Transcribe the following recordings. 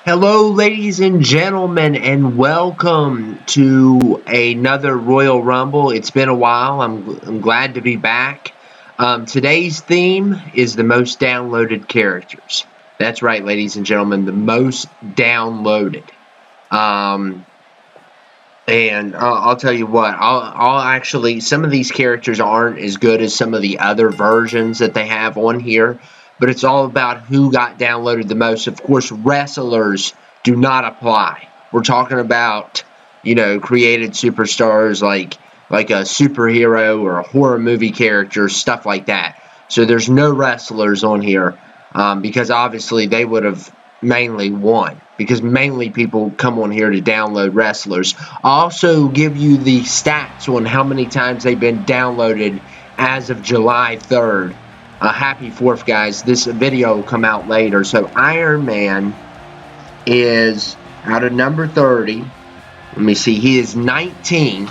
Hello, ladies and gentlemen, and welcome to another Royal Rumble. It's been a while. I'm glad to be back. Today's theme is the most downloaded characters. That's right, ladies and gentlemen, the most downloaded. And I'll tell you what, I'll actually, some of these characters aren't as good as some of the other versions that they have on here, but it's all about who got downloaded the most. Of course, wrestlers do not apply. We're talking about, created superstars like a superhero or a horror movie character, stuff like that. So there's no wrestlers on here because obviously they would have mainly won, because mainly people come on here to download wrestlers. I'll also give you the stats on how many times they've been downloaded as of July 3rd. Happy 4th, guys. This video will come out later. So Iron Man is out of number 30. Let me see. He is 19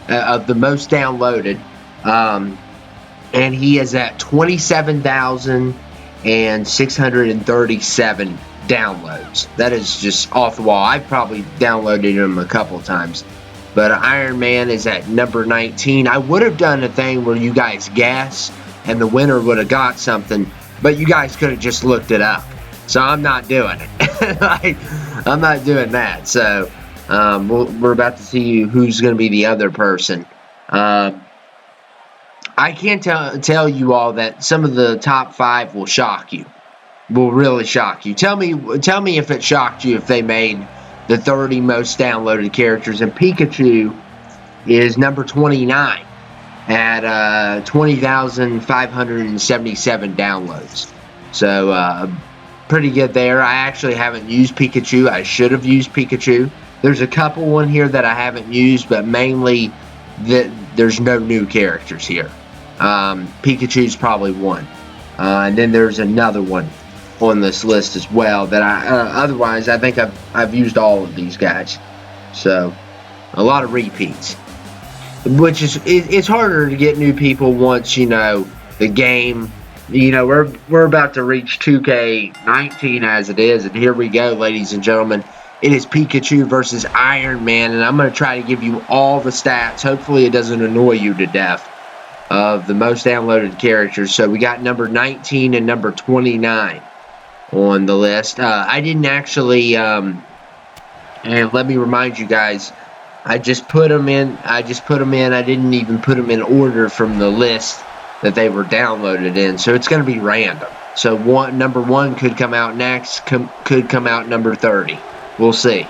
of the most downloaded. And he is at 27,637 downloads. That is just off the wall. I've probably downloaded him a couple times. But Iron Man is at number 19. I would have done a thing where you guys guess and the winner would have got something, but you guys could have just looked it up. So I'm not doing it. I'm not doing that. So we're about to see who's going to be the other person. I can't tell you all that some of the top 5 will shock you. Will really shock you. Tell me if it shocked you if they made the 30 most downloaded characters. And Pikachu is number 29 at 20,577 downloads. So pretty good there. I actually haven't used Pikachu. I should have used Pikachu. There's a couple on here that I haven't used, but mainly there's no new characters here. Pikachu's probably one. And then there's another one on this list as well that otherwise I think I've used all of these guys. So a lot of repeats, which is it's harder to get new people once the game. We're about to reach 2k18 as it is, and here we go, ladies and gentlemen. It is Pikachu versus Iron Man, and I'm going to try to give you all the stats. Hopefully it doesn't annoy you to death of the most downloaded characters. So we got number 19 and number 29 on the list. I didn't actually, and let me remind you guys, I just put them in. I didn't even put them in order from the list that they were downloaded in. So it's going to be random. So number 1 could come out next, could come out number 30. We'll see.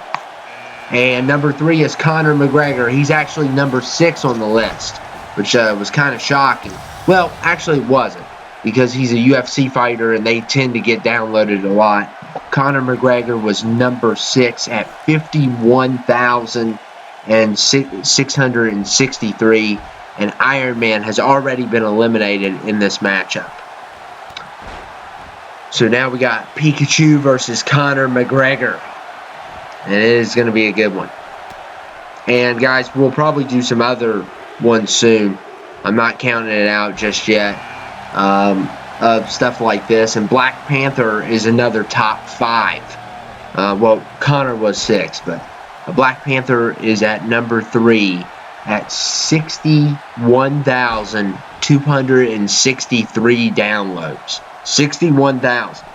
And number 3 is Conor McGregor. He's actually number 6 on the list, which was kind of shocking. Well, actually it wasn't, because he's a UFC fighter and they tend to get downloaded a lot. Conor McGregor was number 6 at 51,663, and Iron Man has already been eliminated in this matchup. So now we got Pikachu versus Conor McGregor, and it is going to be a good one. And guys, we'll probably do some other ones soon. I'm not counting it out just yet. Of stuff like this. And Black Panther is another top 5. Well, Connor was 6, but Black Panther is at number 3 at 61,263 downloads. 61,000.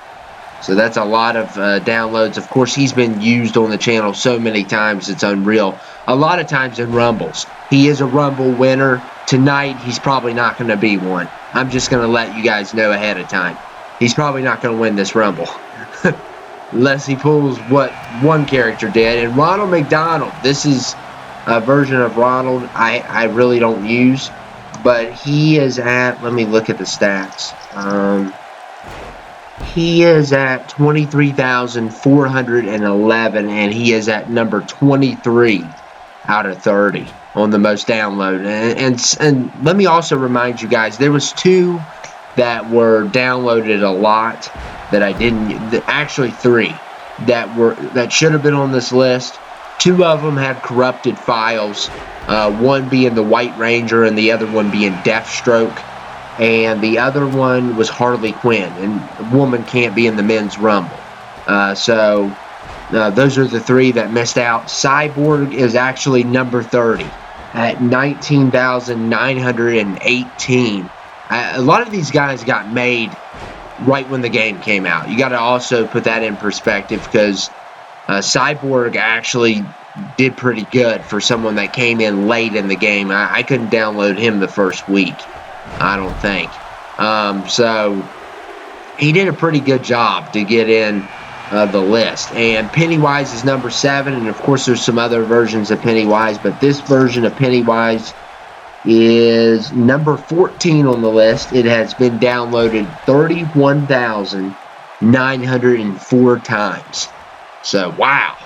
So that's a lot of downloads. Of course, he's been used on the channel so many times, it's unreal. A lot of times in Rumbles. He is a Rumble winner. Tonight, he's probably not going to be one. I'm just going to let you guys know ahead of time. He's probably not going to win this Rumble. Unless he pulls what one character did. And Ronald McDonald. This is a version of Ronald I really don't use. But he is at, let me look at the stats. He is at 23,411, and he is at number 23 out of 30 on the most downloaded. And let me also remind you guys, there was 2 that were downloaded a lot that I didn't. Actually, 3 that should have been on this list. 2 of them had corrupted files. One being the White Ranger, and the other one being Deathstroke. And the other one was Harley Quinn, and a woman can't be in the men's rumble. So those are the 3 that missed out. Cyborg is actually number 30 at 19,918. A lot of these guys got made right when the game came out. You got to also put that in perspective, because Cyborg actually did pretty good for someone that came in late in the game. I couldn't download him the first week, I don't think. So he did a pretty good job to get in the list. And Pennywise is number 7, and of course there's some other versions of Pennywise, but this version of Pennywise is number 14 on the list. It has been downloaded 31,904 times. So, wow.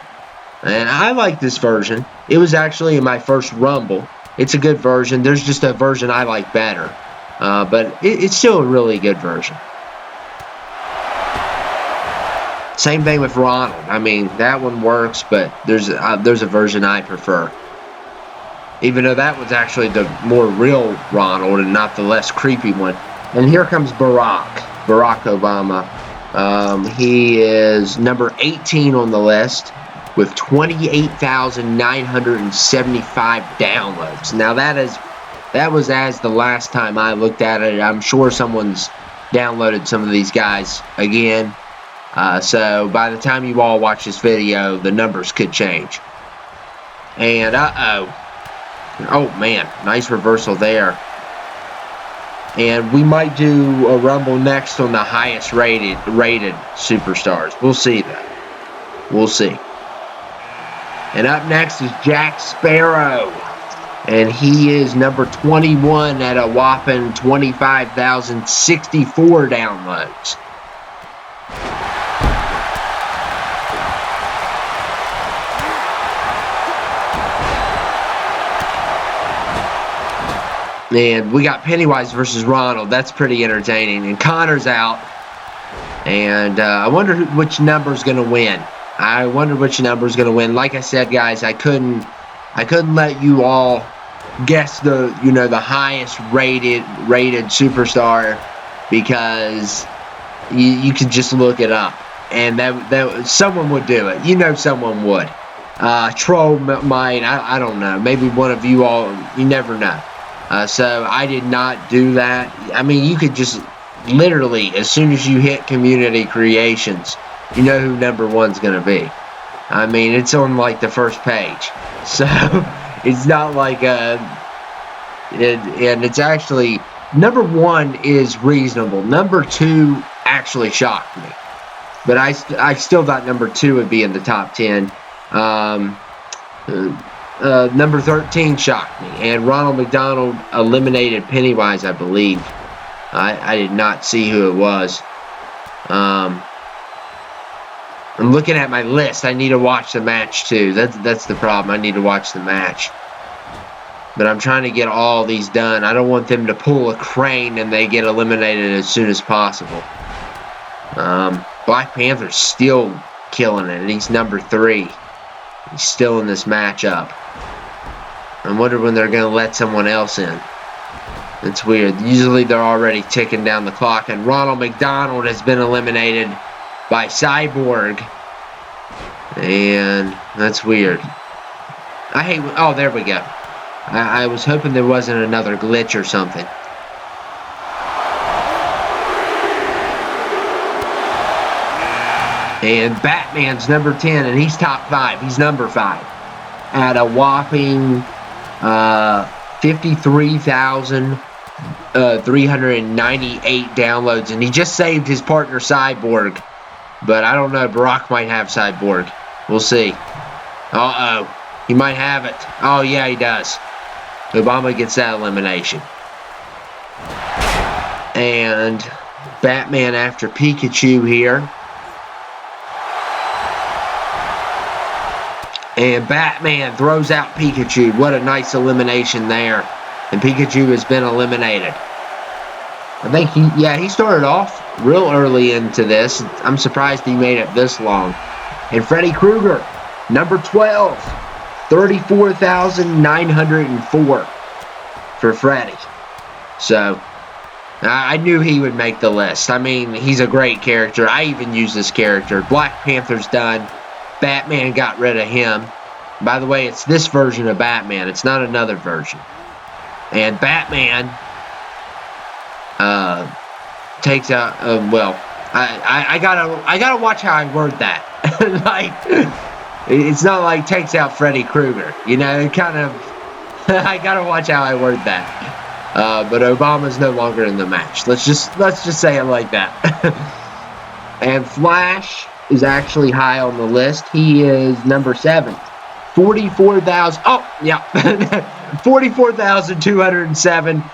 And I like this version. It was actually in my first Rumble. It's a good version. There's just a version I like better. But it's still a really good version. Same thing with Ronald. I mean, that one works, but there's a version I prefer. Even though that was actually the more real Ronald and not the less creepy one. And here comes Barack Obama. He is number 18 on the list with 28,975 downloads. Now that was as the last time I looked at it. I'm sure someone's downloaded some of these guys again. So by the time you all watch this video, the numbers could change. And oh man, nice reversal there. And we might do a Rumble next on the highest rated superstars. We'll see that. We'll see. And up next is Jack Sparrow. And he is number 21 at a whopping 25,064 downloads. And we got Pennywise versus Ronald. That's pretty entertaining. And Connor's out. And I wonder which number's going to win. Like I said, guys, I couldn't let you all guess the highest rated superstar, because you could just look it up, and that someone would do it. Someone would. Troll might. I don't know. Maybe one of you all. You never know. So I did not do that. I mean, you could just literally, as soon as you hit community creations, you know who number 1's going to be. I mean, it's on like the first page. So it's not like and it's actually, number 1 is reasonable. Number 2 actually shocked me. But I still thought number 2 would be in the top 10. Number 13 shocked me, and Ronald McDonald eliminated Pennywise, I believe. I did not see who it was. I'm looking at my list. I need to watch the match too. That's the problem. I need to watch the match. But I'm trying to get all these done. I don't want them to pull a crane and they get eliminated as soon as possible. Black Panther's still killing it. He's number 3. He's still in this matchup. I wonder when they're going to let someone else in. It's weird. Usually they're already ticking down the clock. And Ronald McDonald has been eliminated by Cyborg. And that's weird. Oh, there we go. I was hoping there wasn't another glitch or something. And Batman's number 10, and he's top 5. He's number 5 at a whopping 53,398 downloads, and he just saved his partner Cyborg. But I don't know. Barack might have Cyborg. We'll see. Uh-oh. He might have it. Oh, yeah, he does. Obama gets that elimination. And Batman after Pikachu here. And Batman throws out Pikachu. What a nice elimination there. And Pikachu has been eliminated. I think he started off real early into this. I'm surprised he made it this long. And Freddy Krueger, number 12. 34,904 for Freddy. So, I knew he would make the list. I mean, he's a great character. I even use this character. Black Panther's done. Batman got rid of him. By the way, it's this version of Batman. It's not another version. And Batman takes out. Well, I gotta watch how I word that. Like, it's not like takes out Freddy Krueger. You know, it kind of. I gotta watch how I word that. But Obama's no longer in the match. Let's just say it like that. And Flash is actually high on the list. He is number 7. 44,000. Oh, yeah. 44,207.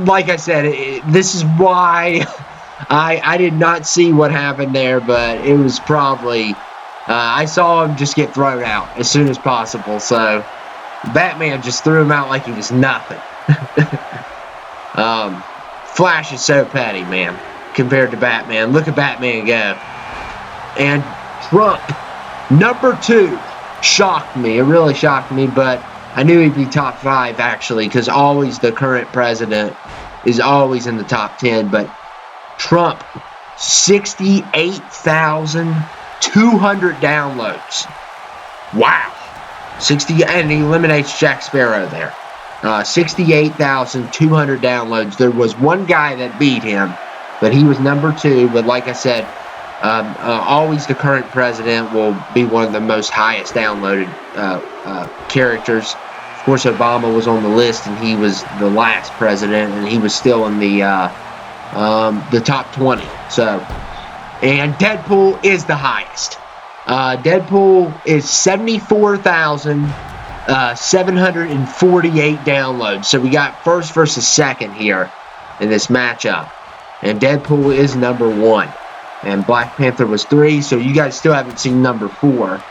Like I said, this is why I did not see what happened there, but it was probably I saw him just get thrown out as soon as possible. So Batman just threw him out like he was nothing. Flash is so petty, man, compared to Batman. Look at Batman go. And Trump, number 2, shocked me. It really shocked me, but I knew he'd be top 5, actually, because always the current president is always in the top 10. But Trump, 68,200 downloads. Wow. 60, and he eliminates Jack Sparrow there. 68,200 downloads. There was one guy that beat him, but he was number 2. But like I said, always the current president will be one of the most highest downloaded characters. Of course, Obama was on the list, and he was the last president, and he was still in the top 20. So, and Deadpool is the highest. Deadpool is 74,748 downloads. So we got first versus second here in this matchup. And Deadpool is number 1. And Black Panther was 3. So you guys still haven't seen number 4.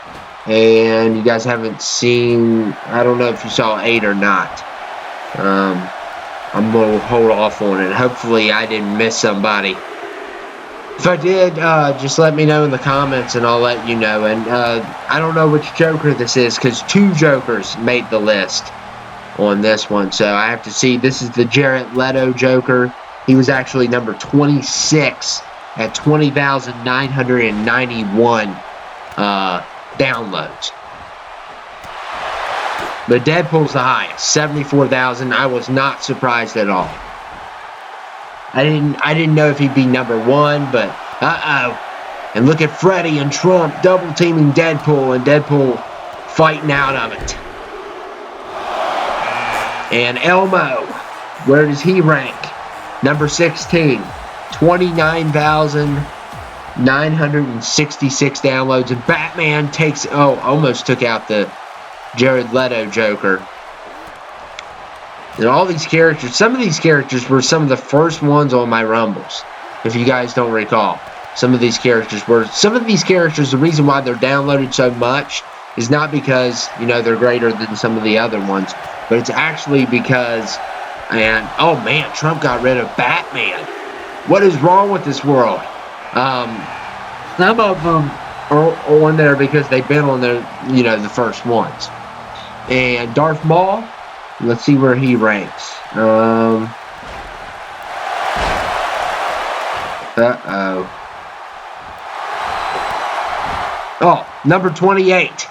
And you guys haven't seen, I don't know if you saw 8 or not. I'm going to hold off on it. Hopefully I didn't miss somebody. If I did, just let me know in the comments and I'll let you know. And I don't know which Joker this is because 2 Jokers made the list on this one. So I have to see. This is the Jared Leto Joker. He was actually number 26 at 20,991 downloads. But Deadpool's the highest, 74,000. I was not surprised at all. I didn't know if he'd be number 1, but and look at Freddy and Trump double teaming Deadpool, and Deadpool fighting out of it. And Elmo, where does he rank? Number 16, 29,966 downloads, and Batman takes almost took out the Jared Leto Joker. And all these characters, some of these characters were some of the first ones on my Rumbles, if you guys don't recall. The reason why they're downloaded so much is not because, you know, they're greater than some of the other ones, but it's actually because, and oh man, Trump got rid of Batman. What is wrong with this world? Some of them are on there because they've been on there, you know, the first ones. And Darth Maul, let's see where he ranks. Oh, number 28.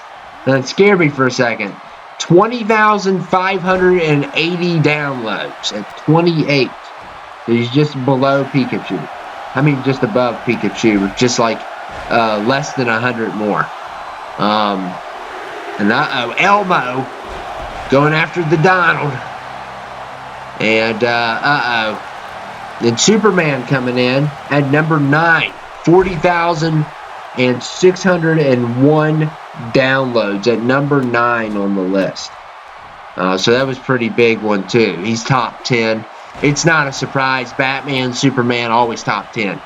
That scared me for a second. 20,580 downloads at 28. So he's just below Pikachu. I mean, just above Pikachu. Just like less than 100 more. And Elmo going after the Donald. And then Superman coming in at number 9. 40,601 downloads at number 9 on the list. So that was pretty big one too. He's top 10. It's not a surprise. Batman, Superman, always top 10.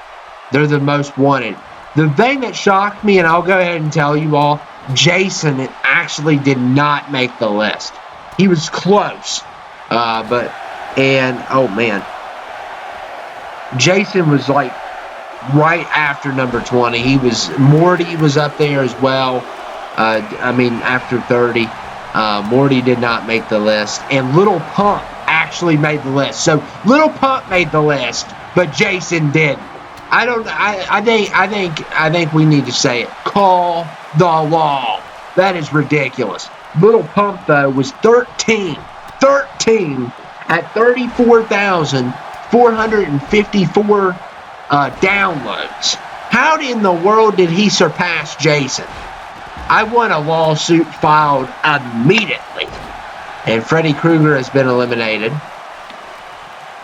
They're the most wanted. The thing that shocked me, and I'll go ahead and tell you all, Jason actually did not make the list. He was close. Oh man. Jason was like right after number 20. Morty was up there as well. After 30. Morty did not make the list. And Little Pump actually made the list. So Little Pump made the list, but Jason didn't. I think we need to say it. Call the law. That is ridiculous. Little Pump, though, was 13 at 34,454 downloads. How in the world did he surpass Jason? I want a lawsuit filed immediately. And Freddy Krueger has been eliminated.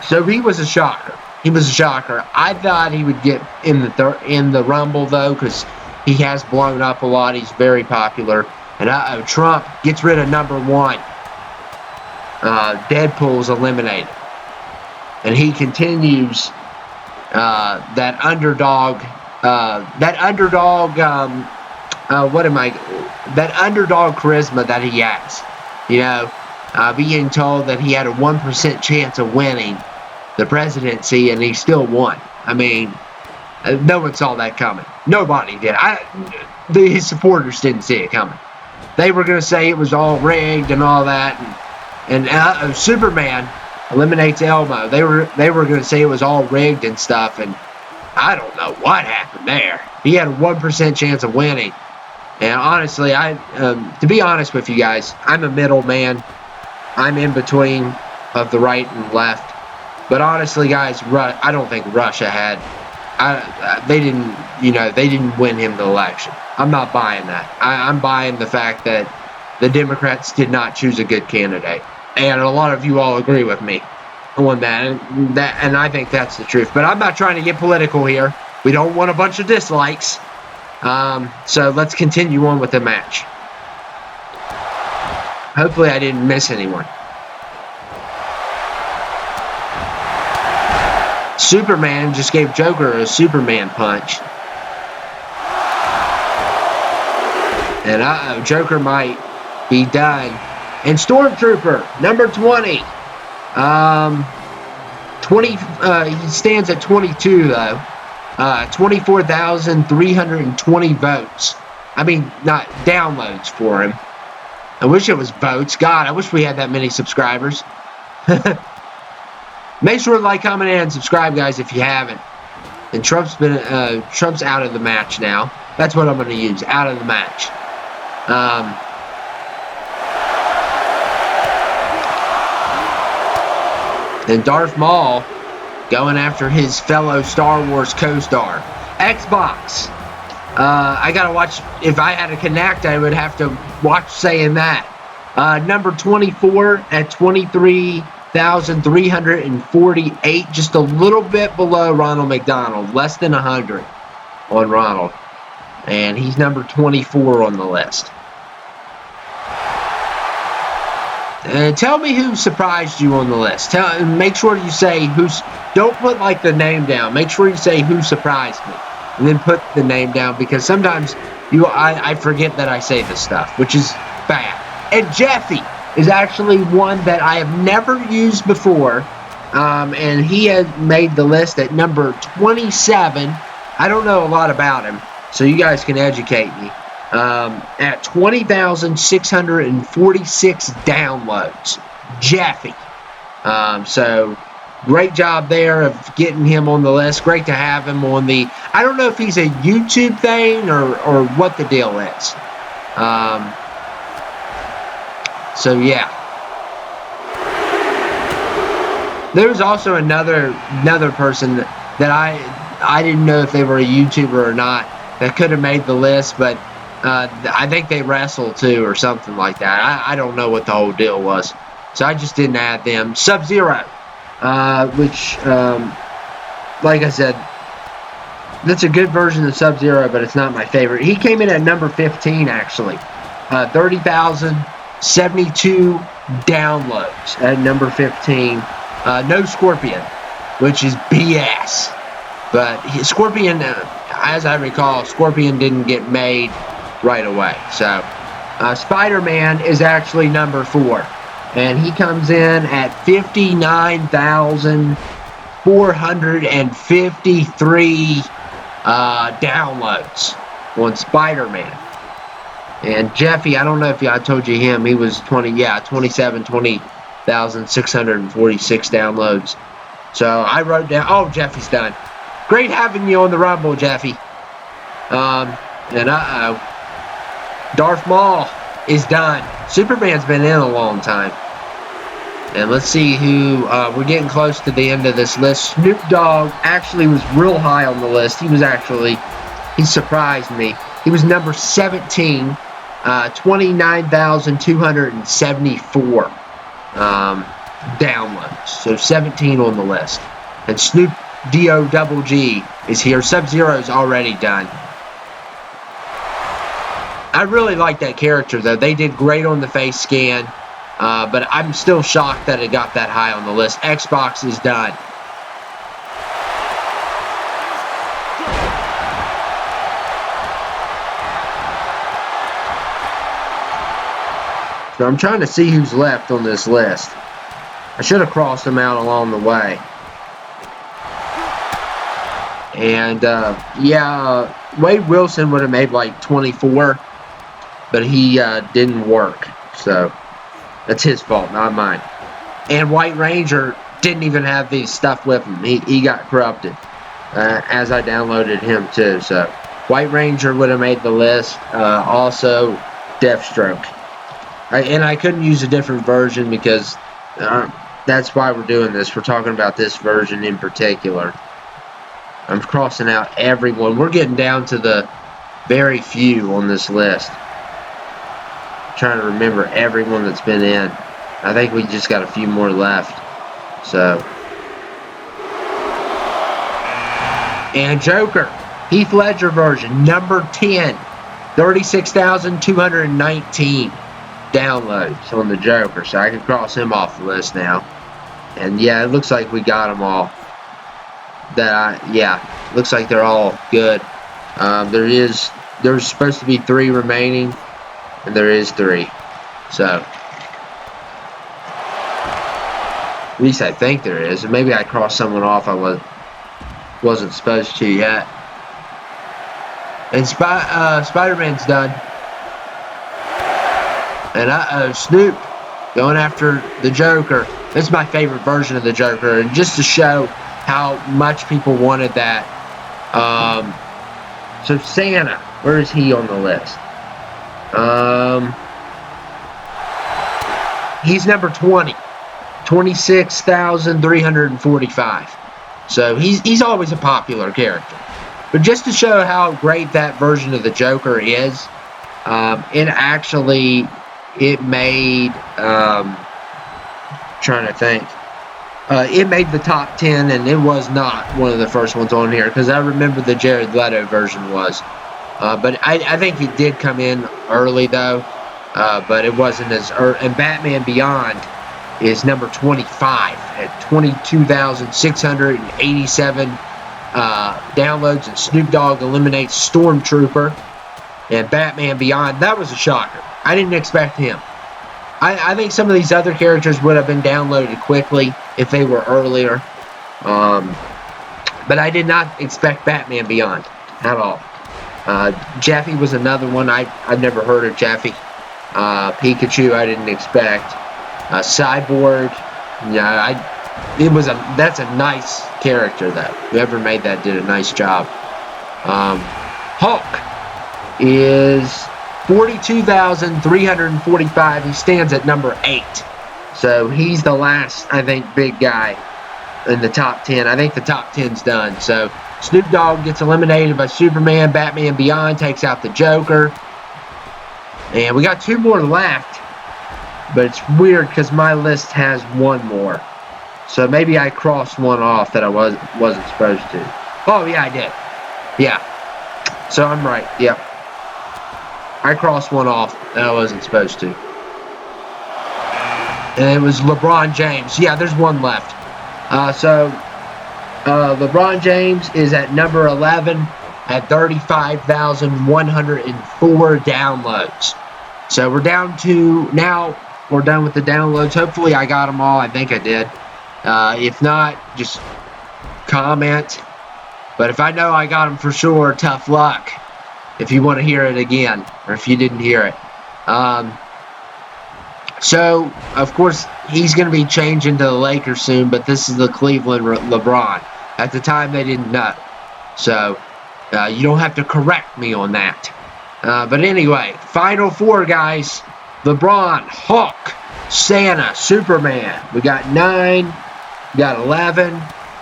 So he was a shocker. I thought he would get in the Rumble, though, because he has blown up a lot. He's very popular. And Trump gets rid of number 1. Deadpool's eliminated. And he continues that underdog charisma that he has. Being told that he had a 1% chance of winning the presidency, and he still won. I mean, no one saw that coming. Nobody did. His supporters didn't see it coming. They were going to say it was all rigged and all that, and Superman eliminates Elmo. They were going to say it was all rigged and stuff, and I don't know what happened there. He had a 1% chance of winning. And honestly, to be honest with you guys, I'm a middle man. I'm in between of the right and left. But honestly, guys, I don't think Russia had. They didn't win him the election. I'm not buying that. I'm buying the fact that the Democrats did not choose a good candidate. And a lot of you all agree with me on that. And I think that's the truth. But I'm not trying to get political here. We don't want a bunch of dislikes. So let's continue on with the match. Hopefully I didn't miss anyone. Superman just gave Joker a Superman punch. And Joker might be done. And Stormtrooper, number 20. 20. He stands at 22, though. 24,320 votes. I mean, not downloads for him. I wish it was votes. God, I wish we had that many subscribers. Make sure to like, comment, and subscribe, guys, if you haven't. And Trump's out of the match now. That's what I'm going to use. Out of the match. And Darth Maul going after his fellow Star Wars co-star. Xbox. I gotta watch. If I had a Connect, I would have to watch saying that. Number 24 at 23,348, just a little bit below Ronald McDonald, less than 100 on Ronald, and he's number 24 on the list. Tell me who surprised you on the list. Make sure you say who's. Don't put like the name down. Make sure you say who surprised me, and then put the name down, because sometimes I forget that I say this stuff, which is bad. And Jeffy is actually one that I have never used before, and he had made the list at number 27. I don't know a lot about him, so you guys can educate me. At 20,646 downloads. Jeffy. So great job there of getting him on the list. Great to have him on the. I don't know if he's a YouTube thing or what the deal is. So yeah. There's also another person that I didn't know if they were a YouTuber or not that could have made the list, but I think they wrestle too or something like that. I don't know what the whole deal was, so I just didn't add them. Sub-Zero, which, like I said, that's a good version of Sub-Zero, but it's not my favorite. He came in at number 15, actually. 30,072 downloads at number 15. No Scorpion, which is BS. But Scorpion, as I recall, Scorpion didn't get made right away. So Spider-Man is actually number 4, and he comes in at 59,453 downloads on Spider-Man. And Jeffy, I don't know if I told you him, he was 20,646 downloads. So I wrote down, oh, Jeffy's done. Great having you on the Rumble, Jeffy. And Darth Maul is done. Superman's been in a long time. And let's see who, we're getting close to the end of this list. Snoop Dogg actually was real high on the list. He surprised me. He was number 17, 29,274 downloads. So 17 on the list. And Snoop D-O-double-G is here. Sub-Zero's already done. I really like that character, though. They did great on the face scan. But I'm still shocked that it got that high on the list. Xbox is done. So I'm trying to see who's left on this list. I should have crossed them out along the way. And, Wade Wilson would have made like 24. But he didn't work. So that's his fault, not mine. And White Ranger didn't even have these stuff with him. He got corrupted as I downloaded him too. So White Ranger would have made the list. Also Deathstroke. And I couldn't use a different version because that's why we're doing this. We're talking about this version in particular. I'm crossing out everyone. We're getting down to the very few on this list. Trying to remember everyone that's been in. I think we just got a few more left. So. And Joker. Heath Ledger version. Number 10. 36,219 downloads on the Joker. So I can cross him off the list now. And yeah, it looks like we got them all. Looks like they're all good. There's supposed to be 3 remaining. And there is 3. So. At least I think there is. Maybe I crossed someone off I wasn't supposed to yet. And Spider-Man's done. And Snoop going after the Joker. This is my favorite version of the Joker. And just to show how much people wanted that. So Santa, where is he on the list? He's number 20. 26,345. So he's always a popular character. But just to show how great that version of the Joker is, it made, trying to think, it made the top 10, and it was not one of the first ones on here, because I remember the Jared Leto version was. But I think it did come in early, though, but it wasn't as early. And Batman Beyond is number 25 at 22,687 downloads, and Snoop Dogg eliminates Stormtrooper. And Batman Beyond, that was a shocker. I didn't expect him. I think some of these other characters would have been downloaded quickly if they were earlier. But I did not expect Batman Beyond at all. Jeffy was another one. I've never heard of Jeffy. Pikachu I didn't expect. Cyborg, that's a nice character though. Whoever made that did a nice job. Hulk is 42,345. He stands at number 8. So he's the last, I think, big guy in the top 10. I think the top 10's done. So Snoop Dogg gets eliminated by Superman. Batman Beyond takes out the Joker. And we got 2 more left. But it's weird because my list has 1 more. So maybe I crossed one off that I wasn't supposed to. Oh, yeah, I did. Yeah. So I'm right. Yep. I crossed one off that I wasn't supposed to. And it was LeBron James. Yeah, there's 1 left. LeBron James is at number 11 at 35,104 downloads. So we're down to now. We're done with the downloads. Hopefully I got them all. I think I did. If not, just comment. But if I know I got them for sure, tough luck. If you want to hear it again, or if you didn't hear it. So, of course, he's going to be changing to the Lakers soon, but this is the Cleveland LeBron. At the time, they didn't know. So you don't have to correct me on that. But anyway, final four, guys. LeBron, Hulk, Santa, Superman. We got 9, we got 11,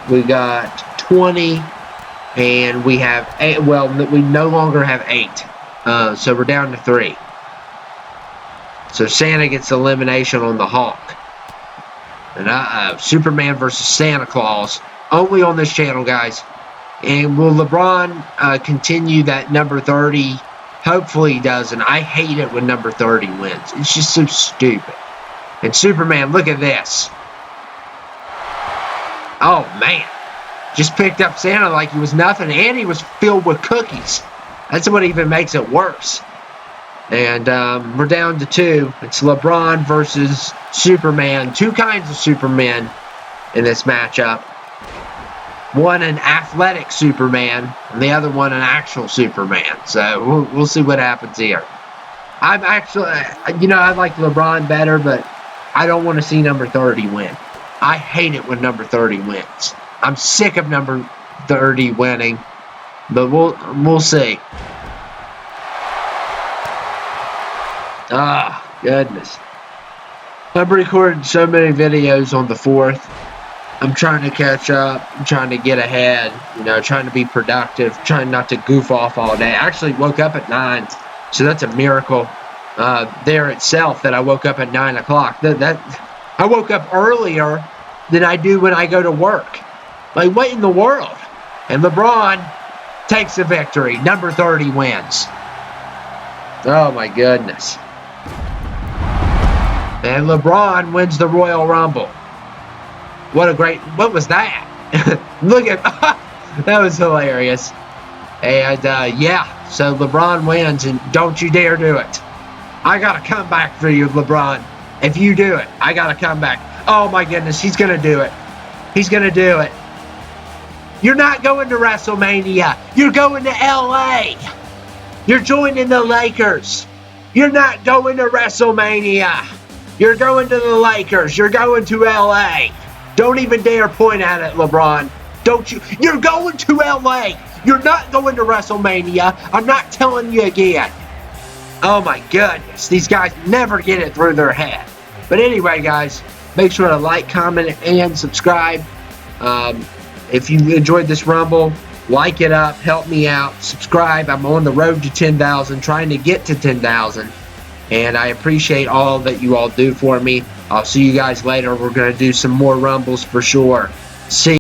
we got 20, and we have 8. Well, we no longer have 8. So we're down to 3. So Santa gets elimination on the Hulk. And Superman versus Santa Claus. Only on this channel, guys. And will LeBron continue that number 30? Hopefully he does. And I hate it when number 30 wins. It's just so stupid. And Superman, look at this. Oh, man. Just picked up Santa like he was nothing. And he was filled with cookies. That's what even makes it worse. And we're down to 2. It's LeBron versus Superman. 2 kinds of Supermen in this matchup. One an athletic Superman, and the other one an actual Superman. So we'll see what happens here. I'm actually, I like LeBron better, but I don't want to see number 30 win. I hate it when number 30 wins. I'm sick of number 30 winning, but we'll see. Ah, goodness. I've recorded so many videos on the 4th. I'm trying to catch up. I'm trying to get ahead. Trying to be productive. Trying not to goof off all day. I actually woke up at 9, so that's a miracle there itself that I woke up at 9 o'clock. I woke up earlier than I do when I go to work. Like, what in the world? And LeBron takes the victory. Number 30 wins. Oh, my goodness. And LeBron wins the Royal Rumble. What was that? Look at, that was hilarious. And, yeah, so LeBron wins, and don't you dare do it. I got to come back for you, LeBron. If you do it, I got to come back. Oh, my goodness, he's going to do it. He's going to do it. You're not going to WrestleMania. You're going to LA. You're joining the Lakers. You're not going to WrestleMania. You're going to the Lakers. You're going to LA. Don't even dare point at it, LeBron. Don't you? You're going to LA. You're not going to WrestleMania. I'm not telling you again. Oh my goodness. These guys never get it through their head. But anyway, guys, make sure to like, comment, and subscribe. If you enjoyed this Rumble, like it up. Help me out. Subscribe. I'm on the road to 10,000, trying to get to 10,000. And I appreciate all that you all do for me. I'll see you guys later. We're going to do some more Rumbles for sure. See